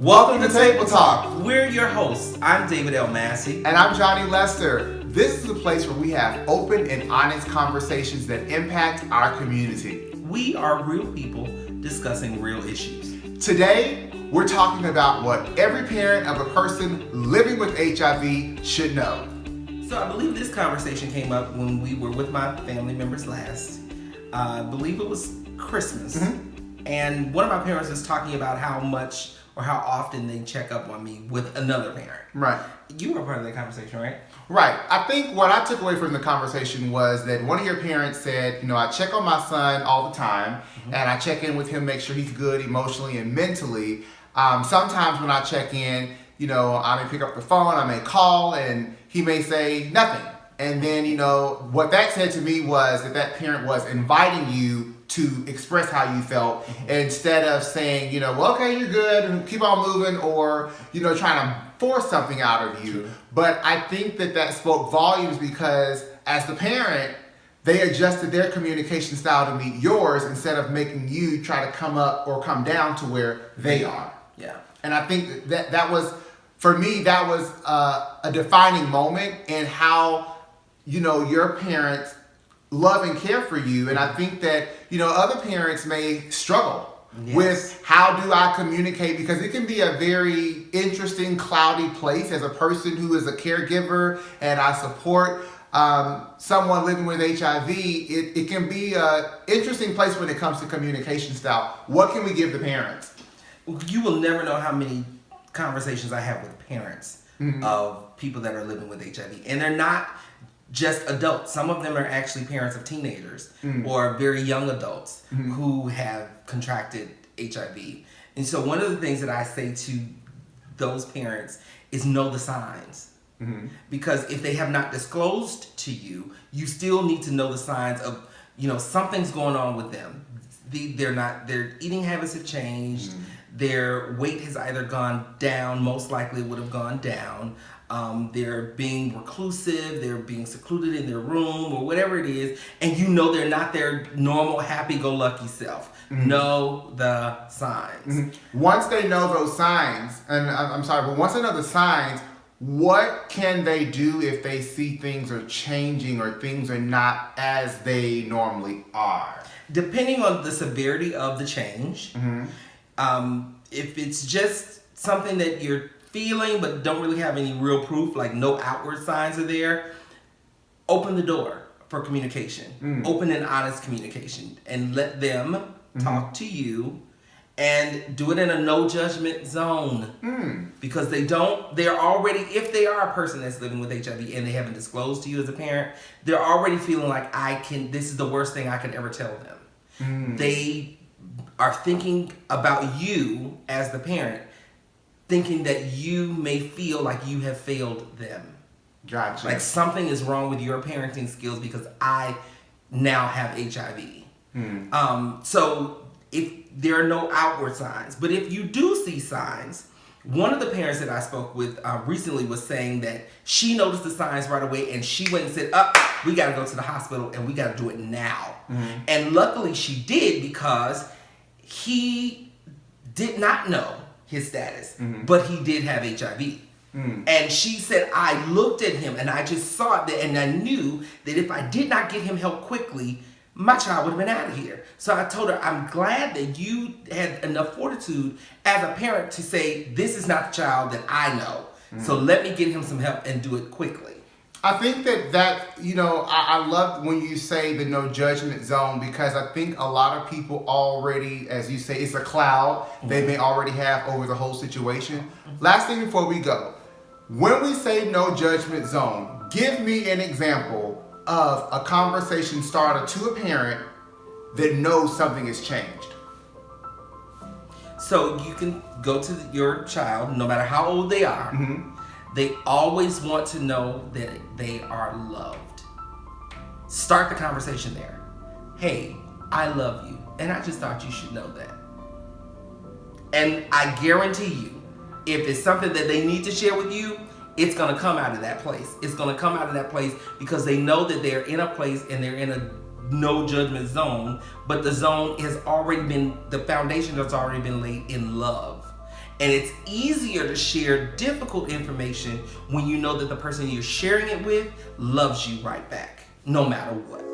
Welcome to Table Talk. We're your hosts. I'm David L. Massey. And I'm Johnny Lester. This is a place where we have open and honest conversations that impact our community. We are real people discussing real issues. Today, we're talking about what every parent of a person living with HIV should know. So I believe this conversation came up when we were with my family members last. I believe it was Christmas. And one of my parents was talking about how much or how often they check up on me with another parent. Right. You were part of that conversation, right? Right. I think what I took away from the conversation was that one of your parents said, I check on my son all the time, and I check in with him, make sure he's good emotionally and mentally. Sometimes when I check in, I may pick up the phone, I may call, and he may say nothing. And then, what that said to me was that parent was inviting you to express how you felt instead of saying, well, okay, you're good and keep on moving, or, trying to force something out of you. True. But I think that spoke volumes because as the parent, they adjusted their communication style to meet yours instead of making you try to come up or come down to where they are. Yeah. And I think that was, for me, that was a defining moment in how, your parents love and care for you. And I think that, other parents may struggle with how do I communicate, because it can be a very interesting, cloudy place as a person who is a caregiver and I support someone living with HIV. It can be an interesting place when it comes to communication style. What can we give the parents? You will never know how many conversations I have with parents of people that are living with HIV. And they're not just adults. Some of them are actually parents of teenagers or very young adults who have contracted HIV. And so one of the things that I say to those parents is know the signs. Because if they have not disclosed to you, you still need to know the signs of, something's going on with them. Their eating habits have changed. Their weight has either gone down, most likely would have gone down. They're being reclusive, they're being secluded in their room or whatever it is, and they're not their normal happy-go-lucky self. Know the signs. Once they know those signs, and once they know the signs, what can they do if they see things are changing or things are not as they normally are? Depending on the severity of the change, if it's just something that you're feeling but don't really have any real proof, like no outward signs are there, open the door for communication. Open and honest communication and let them talk to you, and do it in a no judgment zone. Because they're already, if they are a person that's living with HIV and they haven't disclosed to you as a parent, they're already feeling like this is the worst thing I could ever tell them. They are thinking about you as the parent, thinking that you may feel like you have failed them. Gotcha. Like something is wrong with your parenting skills because I now have HIV. So if there are no outward signs, but if you do see signs, one of the parents that I spoke with recently was saying that she noticed the signs right away and she went and said, we got to go to the hospital and we got to do it now. And luckily she did, because he did not know his status, but he did have HIV. And she said, I looked at him and I just saw it, and I knew that if I did not get him help quickly, my child would have been out of here. So I told her, I'm glad that you had enough fortitude as a parent to say, this is not the child that I know. So let me get him some help and do it quickly. I think that I love when you say the no judgment zone, because I think a lot of people already, as you say, it's a cloud they may already have over the whole situation. Last thing before we go, when we say no judgment zone, give me an example of a conversation starter to a parent that knows something has changed. So you can go to your child, no matter how old they are. They always want to know that they are loved. Start the conversation there. Hey, I love you, and I just thought you should know that. And I guarantee you, if it's something that they need to share with you, it's going to come out of that place. It's going to come out of that place because they know that they're in a place and they're in a no judgment zone, but the zone has already been, the foundation has already been laid in love. And it's easier to share difficult information when you know that the person you're sharing it with loves you right back, no matter what.